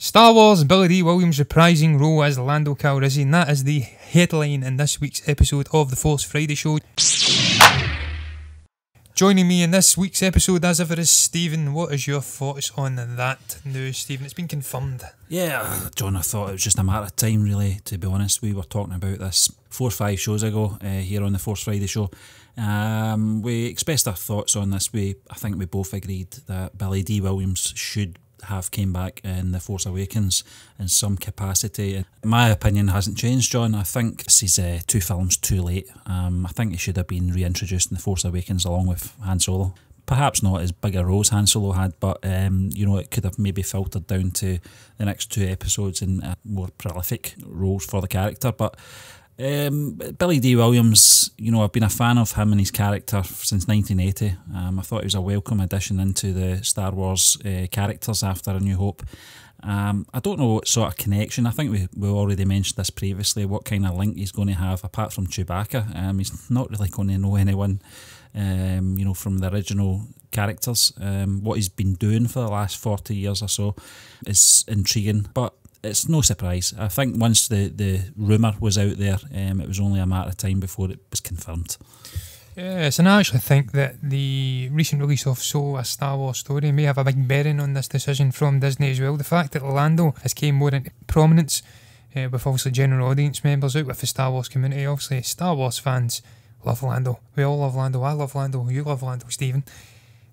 Star Wars, Billy Dee Williams reprising role as Lando Calrissian. That is the headline in this week's episode of the Force Friday Show. Joining me in this week's episode as ever is Stephen. What is your thoughts on that news, Stephen? It's been confirmed. Yeah, John, I thought it was just a matter of time, really, to be honest. We were talking about this 4 or 5 shows ago here on the Force Friday Show. We expressed our thoughts on this. I think we both agreed that Billy Dee Williams should have came back in The Force Awakens in some capacity. My opinion hasn't changed, John. I think this is 2 films too late. I think he should have been reintroduced in The Force Awakens along with Han Solo. Perhaps not as big a role as Han Solo had, but it could have maybe filtered down to the next 2 episodes in more prolific roles for the character. But Billy Dee Williams, I've been a fan of him and his character since 1980. I thought he was a welcome addition into the Star Wars characters after A New Hope. I don't know what sort of connection. I think we already mentioned this previously, what kind of link he's going to have apart from Chewbacca. He's not really going to know anyone from the original characters. What he's been doing for the last 40 years or so is intriguing, but it's no surprise. I think once the rumour was out there, it was only a matter of time before it was confirmed. Yes, and I actually think that the recent release of Solo, A Star Wars Story, may have a big bearing on this decision from Disney as well. The fact that Lando has came more into prominence with obviously general audience members out with the Star Wars community. Obviously, Star Wars fans love Lando. We all love Lando. I love Lando. You love Lando, Stephen.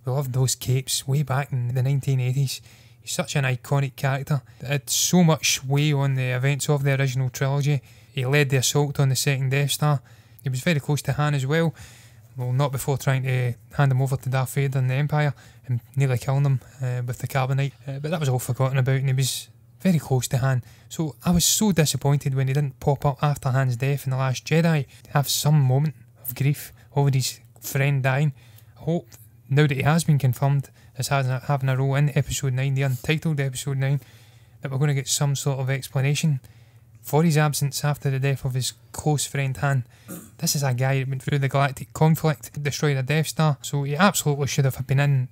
We loved those capes way back in the 1980s. He's such an iconic character. It had so much sway on the events of the original trilogy. He led the assault on the second Death Star. He was very close to Han as well. Well, not before trying to hand him over to Darth Vader and the Empire and nearly killing him with the carbonite. But that was all forgotten about, and he was very close to Han. So I was so disappointed when he didn't pop up after Han's death in The Last Jedi to have some moment of grief over his friend dying. I hope now that he has been confirmed as having a role in Episode 9, the untitled Episode 9, that we're going to get some sort of explanation for his absence after the death of his close friend Han. This is a guy that went through the galactic conflict, destroyed a Death Star, so he absolutely should have been in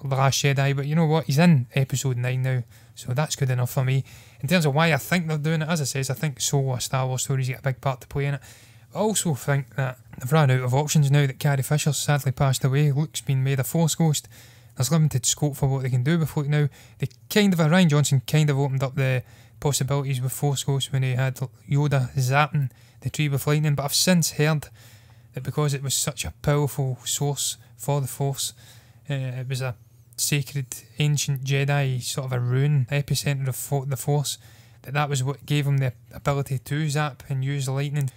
The Last Jedi, but you know what, he's in Episode 9 now, so that's good enough for me. In terms of why I think they're doing it, as I says, I think Solo, A Star Wars Story's got a big part to play in it. I also think that they've run out of options now that Carrie Fisher's sadly passed away. Luke's been made a Force Ghost. There's limited scope for what they can do with Luke now. Rian Johnson kind of opened up the possibilities with Force Ghost when he had Yoda zapping the tree with lightning, but I've since heard that because it was such a powerful source for the Force, it was a sacred ancient Jedi, sort of a rune epicenter of the Force, that was what gave him the ability to zap and use the lightning.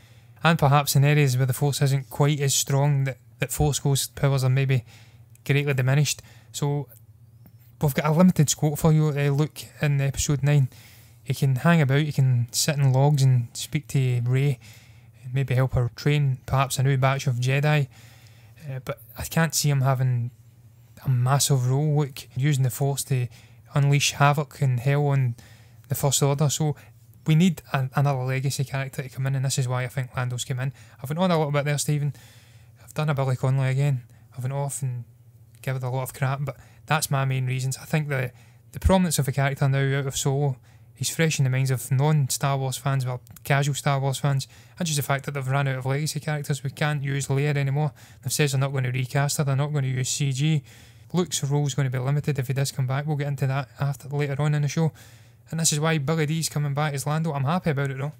And perhaps in areas where the Force isn't quite as strong, that Force Ghost powers are maybe greatly diminished. So we've got a limited scope for you, Luke, in Episode 9. He can hang about, he can sit in logs and speak to Rey, and maybe help her train perhaps a new batch of Jedi. But I can't see him having a massive role, Luke, using the Force to unleash havoc and hell on the First Order. So we need another legacy character to come in, and this is why I think Lando's come in. I've went on a little bit there, Stephen. I've done a Billy Connolly again. I've went off and given it a lot of crap, but that's my main reasons. I think the prominence of the character now out of Solo, he's fresh in the minds of non-Star Wars fans, well, casual Star Wars fans, and just the fact that they've run out of legacy characters. We can't use Leia anymore. They've said they're not going to recast her, they're not going to use CG. Luke's role's going to be limited if he does come back. We'll get into that later on in the show. And this is why Billy Dee's coming back as Lando. I'm happy about it though.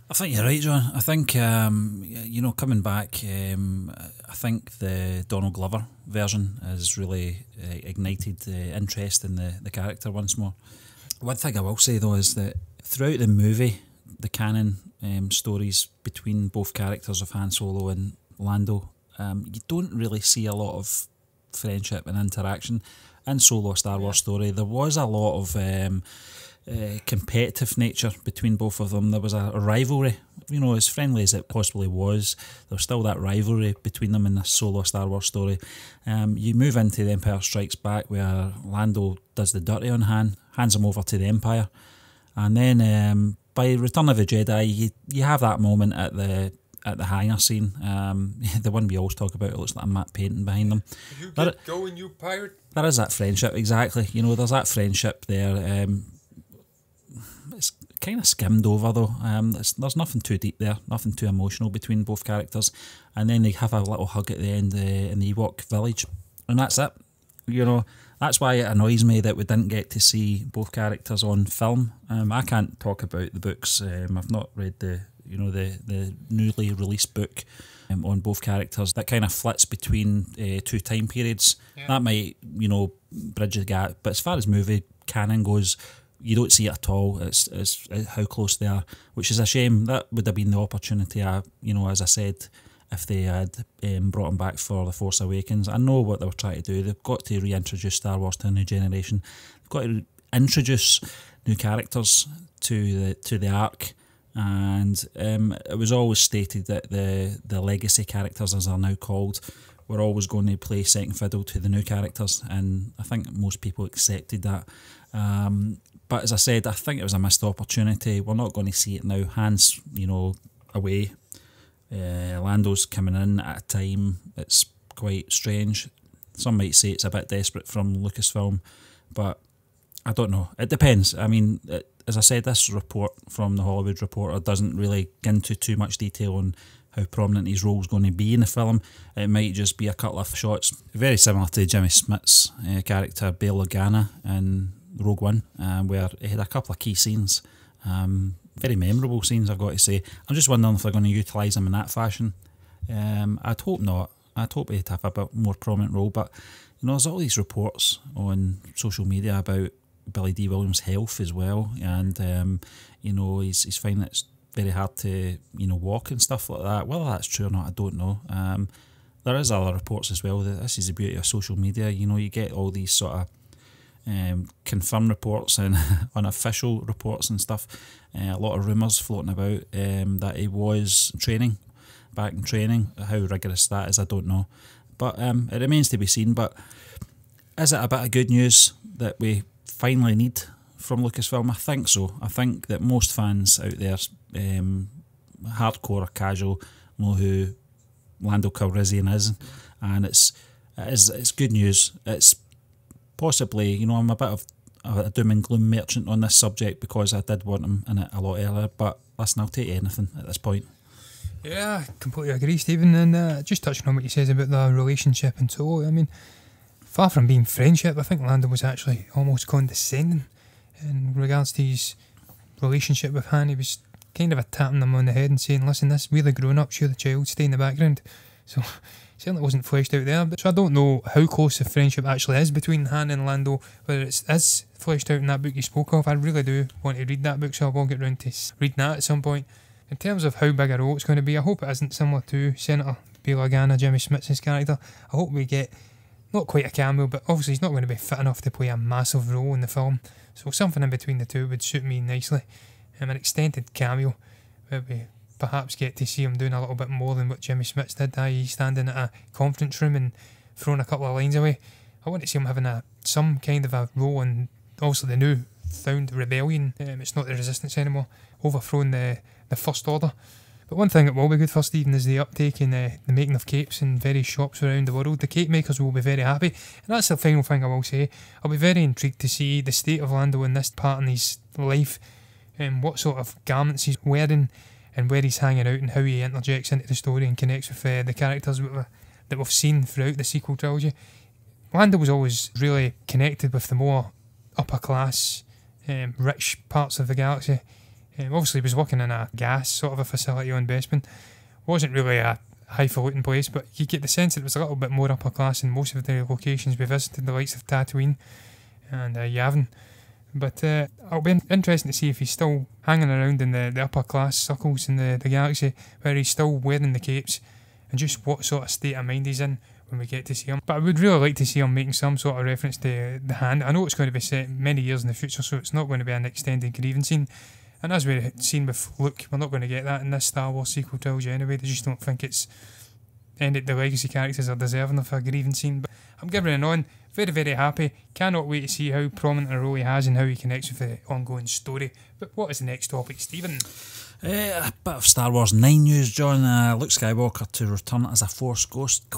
I think you're right, John. I think, coming back, I think the Donald Glover version has really ignited interest in the character once more. One thing I will say though is that throughout the movie, the canon stories between both characters of Han Solo and Lando, you don't really see a lot of friendship and interaction. In Solo, A Star Wars Story, there was a lot of competitive nature between both of them. There was a rivalry, as friendly as it possibly was. There was still that rivalry between them in the Solo, A Star Wars Story. You move into The Empire Strikes Back, where Lando does the dirty on Han, hands him over to the Empire, and then by Return of the Jedi, you have that moment at the hangar scene, the one we always talk about. It looks like a matte painting behind them. You get going, you pirate. There is that friendship, exactly. There's that friendship there. kind of skimmed over though. There's nothing too deep there, nothing too emotional between both characters, and then they have a little hug at the end in the Ewok village, and that's it. You know, that's why it annoys me that we didn't get to see both characters on film. I can't talk about the books. I've not read the newly released book on both characters. That kind of flits between two time periods. Yeah. That might, bridge the gap. But as far as movie canon goes, you don't see it at all. It's how close they are, which is a shame. That would have been the opportunity, as I said, if they had brought him back for The Force Awakens. I know what they were trying to do. They've got to reintroduce Star Wars to a new generation. They've got to introduce new characters to the arc. And it was always stated that the legacy characters, as they're now called, were always going to play second fiddle to the new characters, and I think most people accepted that. But as I said, I think it was a missed opportunity. We're not going to see it now. Han's, away. Lando's coming in at a time it's quite strange. Some might say it's a bit desperate from Lucasfilm, but I don't know. It depends. I mean, as I said, this report from the Hollywood Reporter doesn't really get into too much detail on how prominent his role's going to be in the film. It might just be a couple of shots, very similar to Jimmy Smith's character Bail Organa in Rogue One, where he had a couple of key scenes. Very memorable scenes, I've got to say. I'm just wondering if they're going to utilise him in that fashion. I'd hope not. I'd hope he'd have a bit more prominent role, but there's all these reports on social media about Billy Dee Williams' health as well, and he's finding it's very hard to walk and stuff like that. Whether that's true or not, I don't know. There is other reports as well. That this is the beauty of social media. You get all these sort of confirmed reports and unofficial reports and stuff. A lot of rumours floating about that he was back in training. How rigorous that is, I don't know. But it remains to be seen. But is it a bit of good news that we finally need from Lucasfilm? I think so. I think that most fans out there, hardcore or casual, know who Lando Calrissian is, and it's good news. It's possibly, I'm a bit of a doom and gloom merchant on this subject because I did want him in it a lot earlier, but listen, I'll take anything at this point. Yeah, I completely agree, Stephen, and just touching on what you says about the relationship and so, I mean, far from being friendship, I think Lando was actually almost condescending in regards to his relationship with Han. He was kind of a tapping them on the head and saying, listen, we're the grown-ups, you're the child, stay in the background. So certainly wasn't fleshed out there. So I don't know how close the friendship actually is between Han and Lando, whether it is fleshed out in that book you spoke of. I really do want to read that book, so I will get round to reading that at some point. In terms of how big a role it's going to be, I hope it isn't similar to Senator Bail Organa, Jimmy Smith's character. I hope we get not quite a cameo, but obviously he's not going to be fit enough to play a massive role in the film. So something in between the two would suit me nicely. An extended cameo where we perhaps get to see him doing a little bit more than what Jimmy Smith did, i.e. standing at a conference room and throwing a couple of lines away. I want to see him having some kind of a role in also the new found rebellion. It's not the Resistance anymore, overthrowing the First Order. But one thing that will be good for Stephen is the uptake in the making of capes in various shops around the world. The cape makers will be very happy, and that's the final thing I will say. I'll be very intrigued to see the state of Lando in this part in his life, and what sort of garments he's wearing, and where he's hanging out, and how he interjects into the story and connects with the characters that we've seen throughout the sequel trilogy. Lando was always really connected with the more upper class, rich parts of the galaxy. Obviously he was working in a gas sort of a facility on Bespin. Wasn't really a highfalutin place, but you get the sense that it was a little bit more upper class in most of the locations we visited, the likes of Tatooine and Yavin. But it'll be interesting to see if he's still hanging around in the upper class circles in the galaxy, where he's still wearing the capes, and just what sort of state of mind he's in when we get to see him. But I would really like to see him making some sort of reference to the hand. I know it's going to be set many years in the future, so it's not going to be an extended grieving scene. And as we've seen with Luke, we're not going to get that in this Star Wars sequel trilogy anyway. They just don't think it's any of the legacy characters are deserving of a grieving scene. But I'm giving it on. Very, very happy. Cannot wait to see how prominent a role he has and how he connects with the ongoing story. But what is the next topic, Stephen? A bit of Star Wars 9 news, John. Luke Skywalker to return as a Force ghost, ?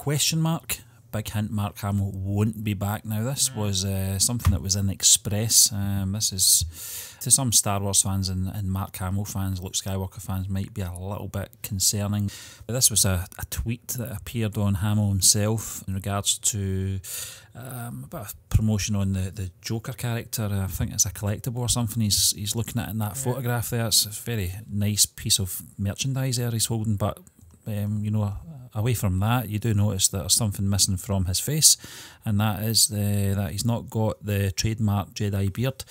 big hint Mark Hamill won't be back now. This was something that was in the Express. This is, to some Star Wars fans and Mark Hamill fans, Luke Skywalker fans, might be a little bit concerning. This was a tweet that appeared on Hamill himself in regards to a bit of promotion on the Joker character. I think it's a collectible or something he's looking at in that photograph there. It's a very nice piece of merchandise there he's holding, but you know, away from that, you do notice that there's something missing from his face, and that is that he's not got the trademark Jedi beard.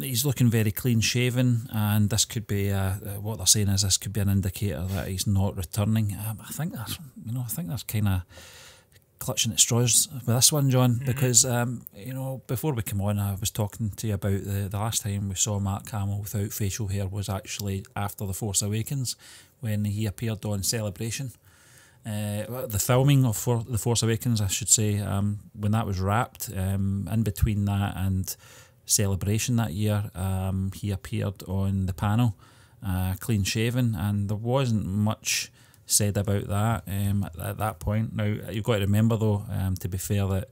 He's looking very clean shaven, and this could be what they're saying is this could be an indicator that he's not returning. I think they're kind of clutching at straws with this one, John, because you know, before we come on, I was talking to you about the last time we saw Mark Hamill without facial hair was actually after The Force Awakens, when he appeared on Celebration. The filming of The Force Awakens, I should say, when that was wrapped, in between that and Celebration that year, he appeared on the panel, clean shaven, and there wasn't much said about that at that point. Now, you've got to remember though, to be fair, that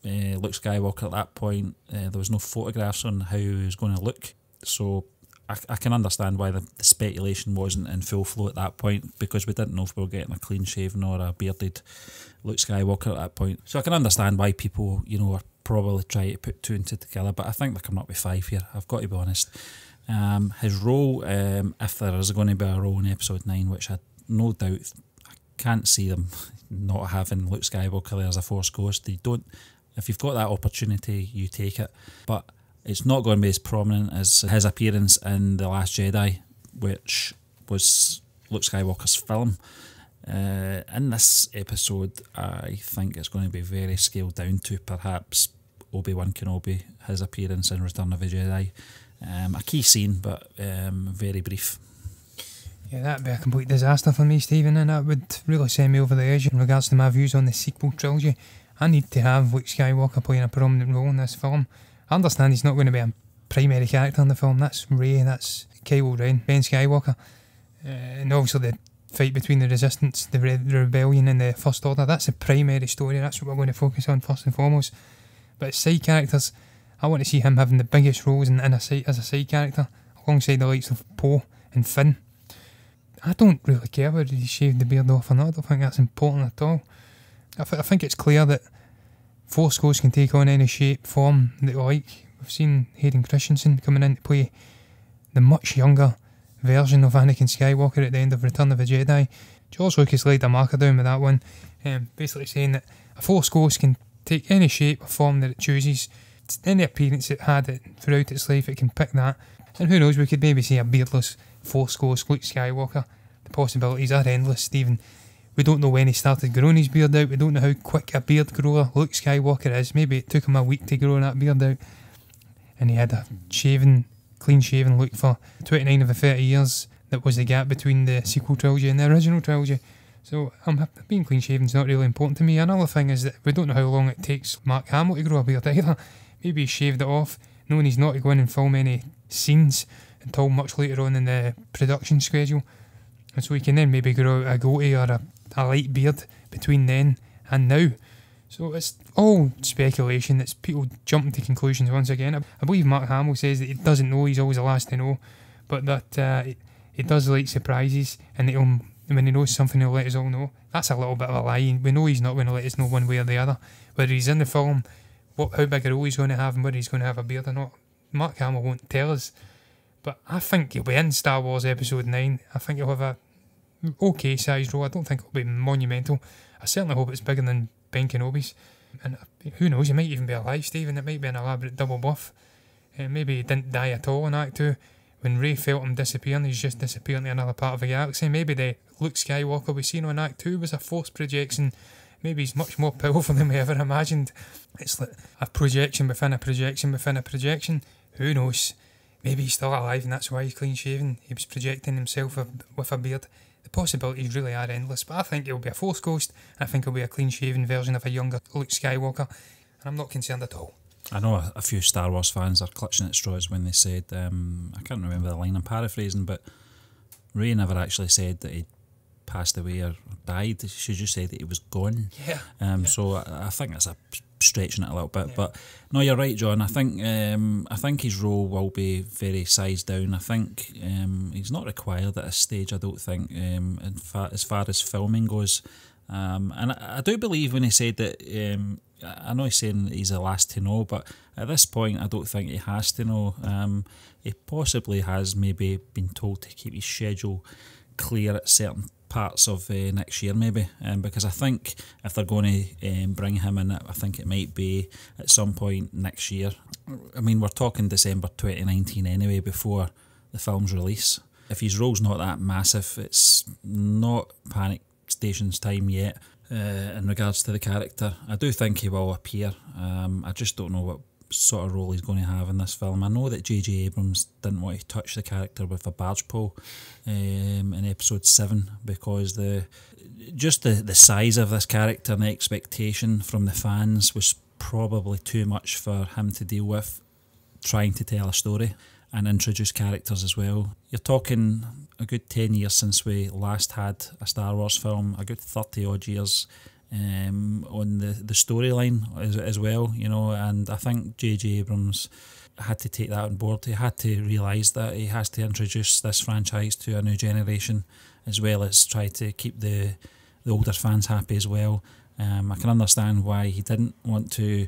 Luke Skywalker at that point, there was no photographs on how he was going to look, so I can understand why the speculation wasn't in full flow at that point, because we didn't know if we were getting a clean shaven or a bearded Luke Skywalker at that point. So I can understand why people, you know, are probably trying to put two and two together, but I think they're coming up with 5 here, I've got to be honest. His role, if there is going to be a role in episode 9, which I no doubt, I can't see them not having Luke Skywalker there as a Force Ghost. They don't. If you've got that opportunity, you take it. But it's not going to be as prominent as his appearance in The Last Jedi, which was Luke Skywalker's film. In this episode, I think it's going to be very scaled down to perhaps Obi-Wan Kenobi, his appearance in Return of the Jedi. A key scene, but very brief. Yeah, that'd be a complete disaster for me, Stephen, and that would really send me over the edge in regards to my views on the sequel trilogy. I need to have Luke Skywalker playing a prominent role in this film. I understand he's not going to be a primary character in the film. That's Rey, that's Kylo Ren, Ben Skywalker. And obviously the fight between the Resistance, the Rebellion and the First Order, that's the primary story. That's what we're going to focus on first and foremost. But as side characters, I want to see him having the biggest roles as a side character, alongside the likes of Poe and Finn. I don't really care whether he shaved the beard off or not. I don't think that's important at all. I think it's clear that Force Ghosts can take on any shape, form that you like. We've seen Hayden Christensen coming in to play the much younger version of Anakin Skywalker at the end of Return of the Jedi. George Lucas laid a marker down with that one, basically saying that a Force Ghost can take any shape or form that it chooses. Any appearance it had throughout its life, it can pick that. And who knows, we could maybe see a beardless Force Ghost Luke Skywalker. The possibilities are endless, Stephen. We don't know when he started growing his beard out. We don't know how quick a beard grower Luke Skywalker is. Maybe it took him a week to grow that beard out, and he had a clean shaven look for 29 of the 30 years that was the gap between the sequel trilogy and the original trilogy. So being clean shaven is not really important to me. Another thing is that we don't know how long it takes Mark Hamill to grow a beard either. Maybe he shaved it off, knowing he's not to go in and film any scenes until much later on in the production schedule, and so he can then maybe grow out a goatee or a light beard between then and now. So it's all speculation. It's people jumping to conclusions once again. I believe Mark Hamill says that he doesn't know, he's always the last to know, but that he does like surprises, and that when he knows something he'll let us all know. That's a little bit of a lie. We know he's not going to let us know one way or the other, whether he's in the film, how big a role he's going to have, and whether he's going to have a beard or not. Mark Hamill won't tell us. But I think he'll be in Star Wars Episode 9. I think he'll have a okay sized role. I don't think it'll be monumental. I certainly hope it's bigger than Ben Kenobi's. And who knows, he might even be alive, Stephen. It might be an elaborate double buff. Maybe he didn't die at all in Act 2. When Rey felt him disappearing, he's just disappearing to another part of the galaxy. Maybe the Luke Skywalker we seen on Act 2 was a force projection. Maybe he's much more powerful than we ever imagined. It's like a projection within a projection within a projection. Who knows? Maybe he's still alive and that's why he's clean shaven. He was projecting himself with a beard. The possibilities really are endless, but I think he'll be a Force Ghost. I think he'll be a clean shaven version of a younger Luke Skywalker, and I'm not concerned at all. I know a few Star Wars fans are clutching at straws when they said, I can't remember the line I'm paraphrasing, but Rey never actually said that he'd passed away or died. She just said that he was gone. Yeah. So I think that's a stretching it a little bit, but no, you're right, John. I think his role will be very sized down. I think he's not required at this stage. I don't think, as far as filming goes. And I do believe when he said that. I know he's saying he's the last to know, but at this point, I don't think he has to know. He possibly has maybe been told to keep his schedule clear at certain parts of next year, maybe, because I think if they're going to bring him in, I think it might be at some point next year. I mean, we're talking December 2019 anyway, before the film's release. If his role's not that massive, it's not panic station's time yet in regards to the character. I do think he will appear. I just don't know what sort of role he's going to have in this film. I know that J.J. Abrams didn't want to touch the character with a barge pole in episode 7 because the size of this character and the expectation from the fans was probably too much for him to deal with, trying to tell a story and introduce characters as well. You're talking a good 10 years since we last had a Star Wars film, a good 30 odd years on the storyline as well, you know, and I think J.J. Abrams had to take that on board. He had to realise that he has to introduce this franchise to a new generation, as well as try to keep the older fans happy as well. I can understand why he didn't want to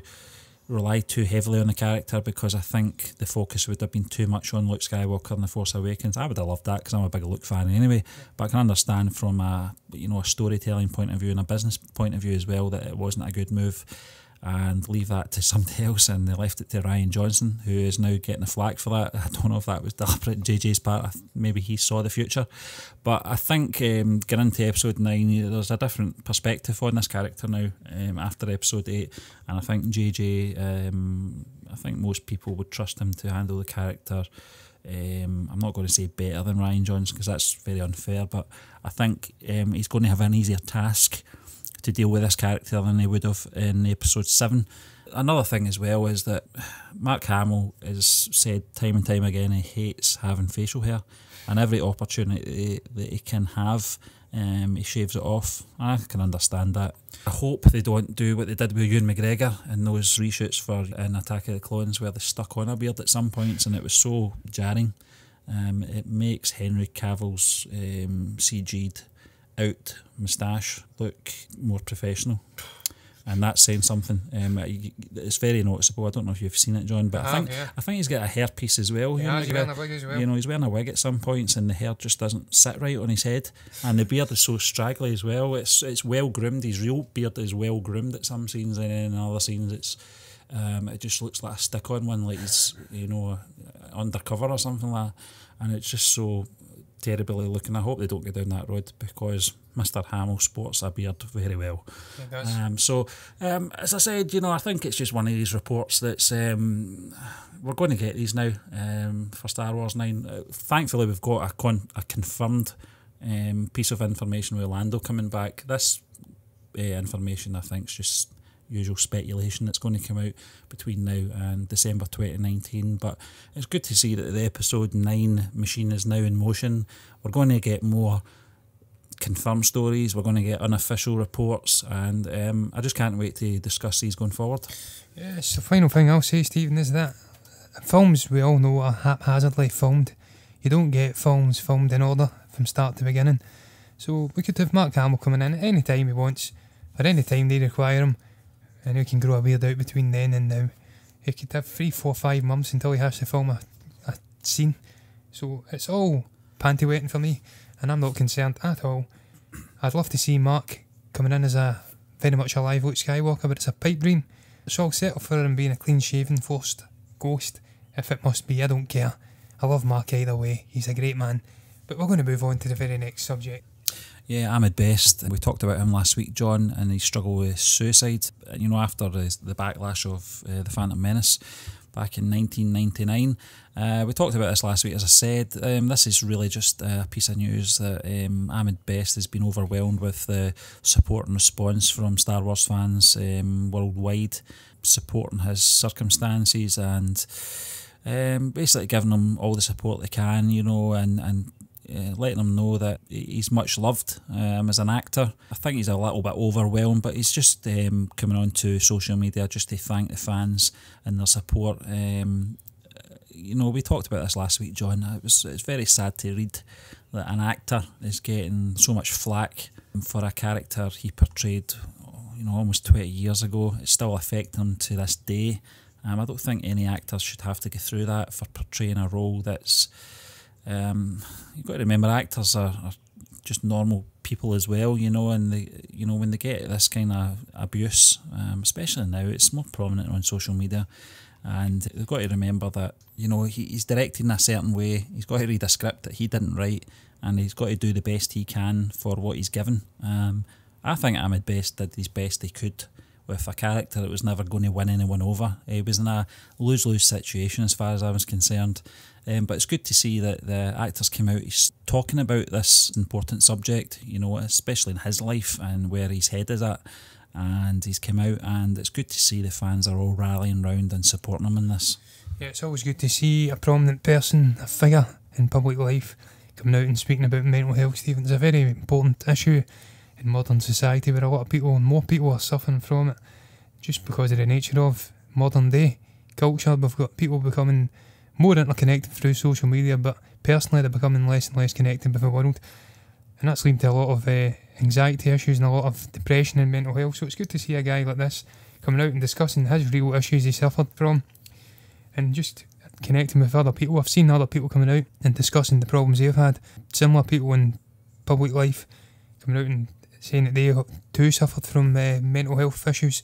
rely too heavily on the character, because I think the focus would have been too much on Luke Skywalker and The Force Awakens. I would have loved that because I'm a big Luke fan anyway, but I can understand from a storytelling point of view and a business point of view as well that it wasn't a good move, and leave that to somebody else, and they left it to Rian Johnson, who is now getting the flack for that. I don't know if that was deliberate on JJ's part. Maybe he saw the future, but I think getting into episode 9, there's a different perspective on this character now after episode 8, and I think JJ, I think most people would trust him to handle the character. I'm not going to say better than Rian Johnson because that's very unfair, but I think he's going to have an easier task to deal with this character than he would have in episode 7. Another thing as well is that Mark Hamill has said time and time again he hates having facial hair, and every opportunity that he can have, he shaves it off. I can understand that. I hope they don't do what they did with Ewan McGregor in those reshoots for Attack of the Clones, where they stuck on a beard at some points and it was so jarring. It makes Henry Cavill's CG'd out moustache look more professional, and that's saying something. It's very noticeable. I don't know if you've seen it, John, but I think he's got a hairpiece as well. Yeah, he's wearing a wig as well. You know, he's wearing a wig at some points, and the hair just doesn't sit right on his head, and the beard is so straggly as well. It's well groomed. His real beard is well groomed at some scenes, and in other scenes it's it just looks like a stick-on one, like he's undercover or something like that, and it's just so terribly looking. I hope they don't go down that road, because Mr. Hamill sports a beard very well. It does. So as I said, I think it's just one of these reports that's we're going to get these now for Star Wars 9. Thankfully we've got a confirmed piece of information with Lando coming back. This information I think is just usual speculation that's going to come out between now and December 2019, but it's good to see that the episode 9 machine is now in motion. We're going to get more confirmed stories, we're going to get unofficial reports, and I just can't wait to discuss these going forward. Yes, the final thing I'll say, Stephen, is that films, we all know, are haphazardly filmed. You don't get films filmed in order from start to beginning, so we could have Mark Hamill coming in at any time he wants, or any time they require him, and he can grow a beard out between then and now. He could have 3, 4, 5 months until he has to film a scene. So it's all panty wetting for me, and I'm not concerned at all. I'd love to see Mark coming in as a very much alive Luke Skywalker, but it's a pipe dream. So I'll settle for him being a clean-shaven, forced ghost, if it must be. I don't care. I love Mark either way. He's a great man. But we're going to move on to the very next subject. Yeah, Ahmed Best. We talked about him last week, John, and his struggle with suicide. After the backlash of The Phantom Menace back in 1999. We talked about this last week, as I said. This is really just a piece of news that Ahmed Best has been overwhelmed with the support and response from Star Wars fans worldwide, supporting his circumstances and basically giving him all the support they can, and letting him know that he's much loved as an actor. I think he's a little bit overwhelmed, but he's just coming on to social media just to thank the fans and their support. We talked about this last week, John. It's very sad to read that an actor is getting so much flack for a character he portrayed almost 20 years ago. It's still affecting him to this day. I don't think any actors should have to go through that for portraying a role that's... you've got to remember, actors are just normal people as well, and when they get this kind of abuse, especially now, it's more prominent on social media, and they've got to remember that, he's directed in a certain way. He's got to read a script that he didn't write, and he's got to do the best he can for what he's given. I think Ahmed Best did his best he could with a character that was never going to win anyone over. He was in a lose-lose situation as far as I was concerned. But it's good to see that the actors came out talking about this important subject, especially in his life and where his head is at. And he's come out, and it's good to see the fans are all rallying round and supporting him in this. Yeah, it's always good to see a prominent person, a figure in public life, coming out and speaking about mental health, Stephen. It's a very important issue in modern society where a lot of people, and more people, are suffering from it just because of the nature of modern day culture. We've got people becoming more interconnected through social media, but personally they're becoming less and less connected with the world, and that's leading to a lot of anxiety issues and a lot of depression and mental health. So it's good to see a guy like this coming out and discussing his real issues he suffered from and just connecting with other people. I've seen other people coming out and discussing the problems they've had, similar people in public life coming out and saying that they too suffered from mental health issues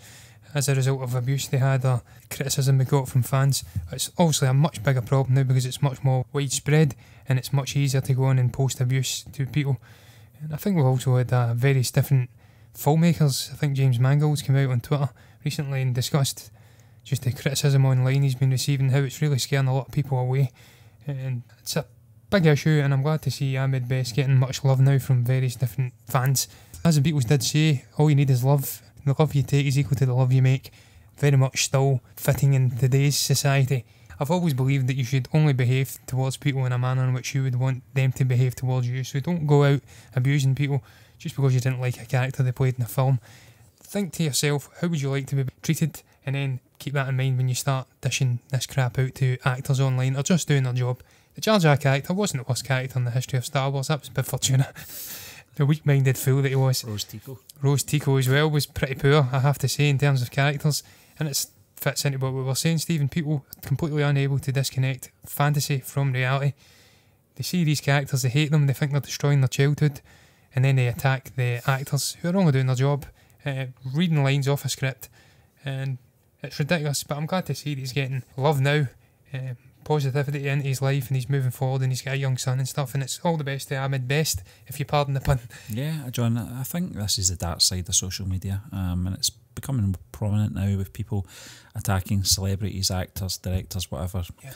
as a result of abuse they had or criticism they got from fans. It's obviously a much bigger problem now because it's much more widespread and it's much easier to go on and post abuse to people. And I think we've also had various different filmmakers. I think James Mangold's come out on Twitter recently and discussed just the criticism online he's been receiving, how it's really scaring a lot of people away. And it's a big issue, and I'm glad to see Ahmed Best getting much love now from various different fans. As the Beatles did say, all you need is love. The love you take is equal to the love you make. Very much still fitting in today's society. I've always believed that you should only behave towards people in a manner in which you would want them to behave towards you. So don't go out abusing people just because you didn't like a character they played in a film. Think to yourself, how would you like to be treated? And then keep that in mind when you start dishing this crap out to actors online or just doing their job. The Jar Jar character wasn't the worst character in the history of Star Wars. That was Bib Fortuna. The weak-minded fool that he was. Rose Tico as well was pretty poor, I have to say, in terms of characters. And it fits into what we were saying, Stephen. People completely unable to disconnect fantasy from reality. They see these characters, they hate them, they think they're destroying their childhood, and then they attack the actors who are only doing their job, reading lines off a script, and it's ridiculous. But I'm glad to see that he's getting love now, positivity into his life, and he's moving forward, and he's got a young son and stuff, and it's all the best to Ahmed Best, if you pardon the pun. Yeah, John, I think this is the dark side of social media, and it's becoming prominent now with people attacking celebrities, actors, directors, whatever. Yeah.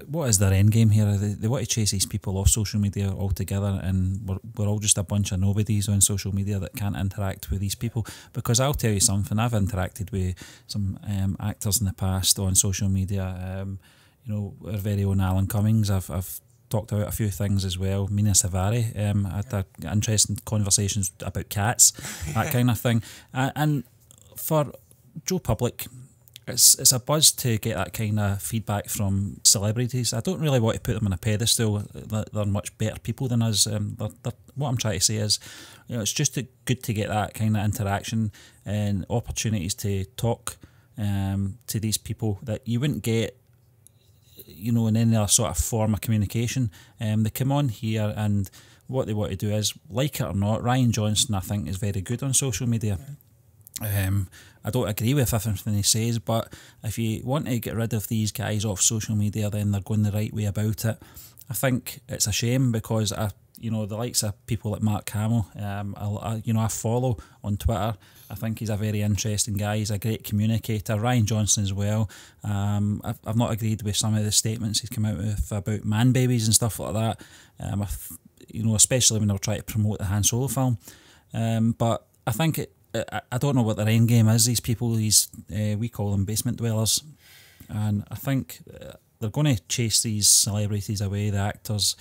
What is their end game here? They want to chase these people off social media altogether, and we're all just a bunch of nobodies on social media that can't interact with these people. Because I'll tell you something, I've interacted with some actors in the past on social media. Our very own Alan Cummings, I've talked about a few things as well. Mina Savari, had interesting conversations about cats, that kind of thing. And for Joe Public, it's a buzz to get that kind of feedback from celebrities. I don't really want to put them on a pedestal. They're much better people than us. What I'm trying to say is, it's just good to get that kind of interaction and opportunities to talk to these people that you wouldn't get in any other sort of form of communication. They come on here, and what they want to do is, like it or not, Ryan Johnson, I think, is very good on social media. I don't agree with everything he says, but if you want to get rid of these guys off social media, then they're going the right way about it. I think it's a shame because the likes of people like Mark Hamill, I follow on Twitter. I think he's a very interesting guy. He's a great communicator. Ryan Johnson as well. I've not agreed with some of the statements he's come out with about man babies and stuff like that. Especially when they're trying to promote the Han Solo film. But I think I don't know what their end game is. These people, we call them basement dwellers, and I think they're going to chase these celebrities away, the actors,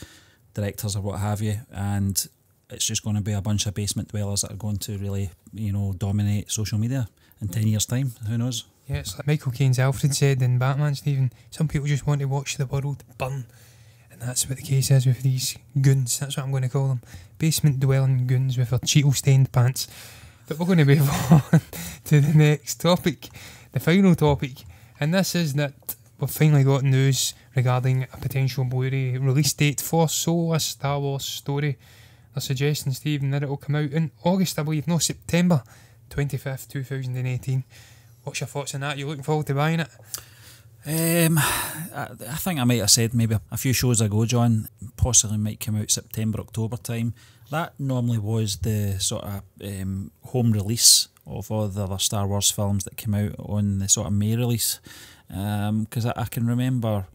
directors or what have you, and it's just going to be a bunch of basement dwellers that are going to really, dominate social media in 10 years' time. Who knows? Yeah, it's like Michael Caine's Alfred said in Batman, Stephen. Some people just want to watch the world burn. And that's what the case is with these goons. That's what I'm going to call them. Basement dwelling goons with their Cheeto stained pants. But we're going to move on to the next topic, the final topic. And this is that we've finally got news regarding a potential Blu-ray release date for So, a Star Wars Story. They're suggesting, Stephen, that it will come out in August, I believe, no, September 25th, 2018. What's your thoughts on that? You looking forward to buying it? I think I might have said maybe a few shows ago, John, possibly might come out September, October time. That normally was the sort of home release of all the other Star Wars films that came out on the sort of May release. Because I can remember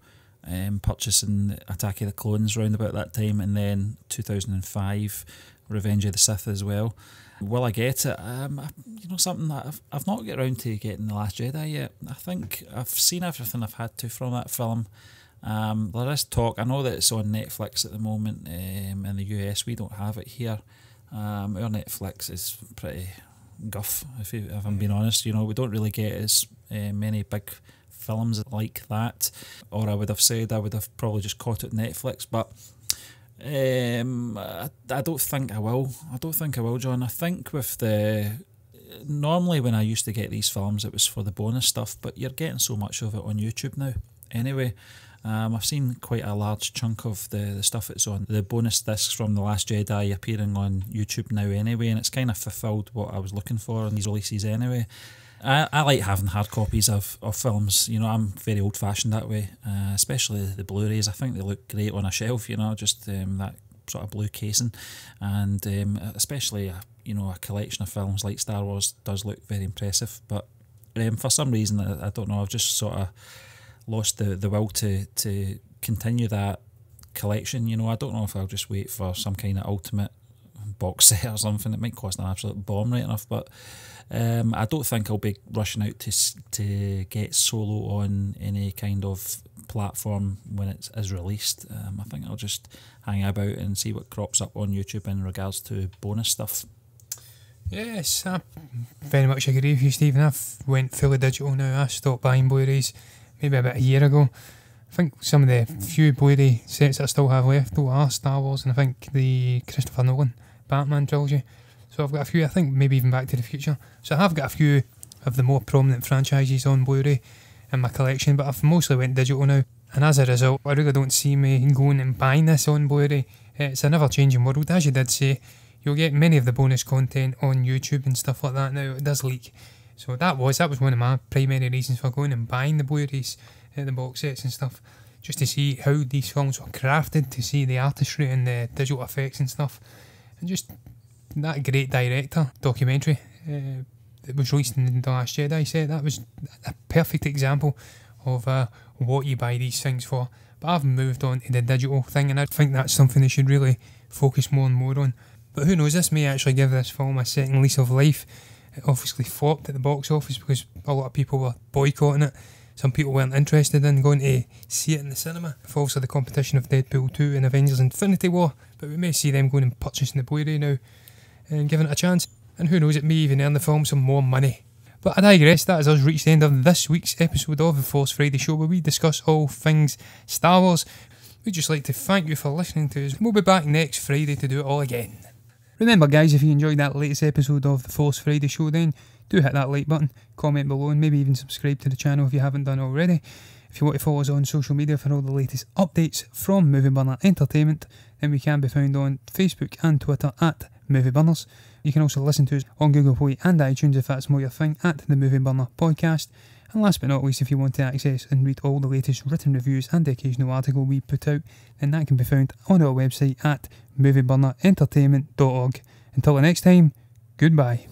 purchasing Attack of the Clones round about that time, and then 2005 Revenge of the Sith as well. Will I get it? Something that I've not got around to getting The Last Jedi yet. I think I've seen everything I've had to from that film. There is talk. I know that it's on Netflix at the moment in the US. We don't have it here. Our Netflix is pretty guff, if I'm being honest. We don't really get as many big films like that. Or I would have said I would have probably just caught it Netflix, but I don't think I will. John. I think with normally when I used to get these films, it was for the bonus stuff, but you're getting so much of it on YouTube now. Anyway, I've seen quite a large chunk of the stuff that's on the bonus discs from The Last Jedi appearing on YouTube now anyway, and it's kind of fulfilled what I was looking for in these releases anyway. I like having hard copies of films. I'm very old fashioned that way, especially the Blu-rays. I think they look great on a shelf, just that sort of blue casing, and especially a collection of films like Star Wars does look very impressive. But for some reason, I don't know, I've just sort of lost the will to continue that collection. I don't know if I'll just wait for some kind of ultimate box set or something. It might cost an absolute bomb right enough, but I don't think I'll be rushing out to get Solo on any kind of platform when it is released. I think I'll just hang about and see what crops up on YouTube in regards to bonus stuff. Yes, I very much agree with you, Stephen. I've went fully digital now. I stopped buying Blu-rays maybe about a year ago. I think some of the few Blu-ray sets that I still have left though are Star Wars, and I think the Christopher Nolan Batman trilogy. So I've got a few, I think maybe even Back to the Future. So I have got a few of the more prominent franchises on Blu-ray in my collection, but I've mostly went digital now. And as a result, I really don't see me going and buying this on Blu-ray. It's an ever-changing world. As you did say, you'll get many of the bonus content on YouTube and stuff like that now. It does leak. So that was one of my primary reasons for going and buying the Blu-rays, the box sets and stuff, just to see how these films were crafted, to see the artistry and the digital effects and stuff. And just that great director documentary that was released in The Last Jedi set, that was a perfect example of what you buy these things for. But I've moved on to the digital thing, and I think that's something they should really focus more and more on. But who knows, this may actually give this film a second lease of life. It obviously flopped at the box office because a lot of people were boycotting it. Some people weren't interested in going to see it in the cinema. With also the competition of Deadpool 2 and Avengers Infinity War. But we may see them going and purchasing the Blu-ray now and giving it a chance. And who knows, it may even earn the film some more money. But I digress. That has us reached the end of this week's episode of the Force Friday Show, where we discuss all things Star Wars. We'd just like to thank you for listening to us. We'll be back next Friday to do it all again. Remember guys, if you enjoyed that latest episode of the Force Friday Show, then do hit that like button, comment below, and maybe even subscribe to the channel if you haven't done already. If you want to follow us on social media for all the latest updates from Movie Burner Entertainment, then we can be found on Facebook and Twitter at Movie Burners. You can also listen to us on Google Play and iTunes if that's more your thing, at the Movie Burner Podcast. And last but not least, if you want to access and read all the latest written reviews and the occasional article we put out, then that can be found on our website at movieburnerintertainment.org. Until the next time, goodbye.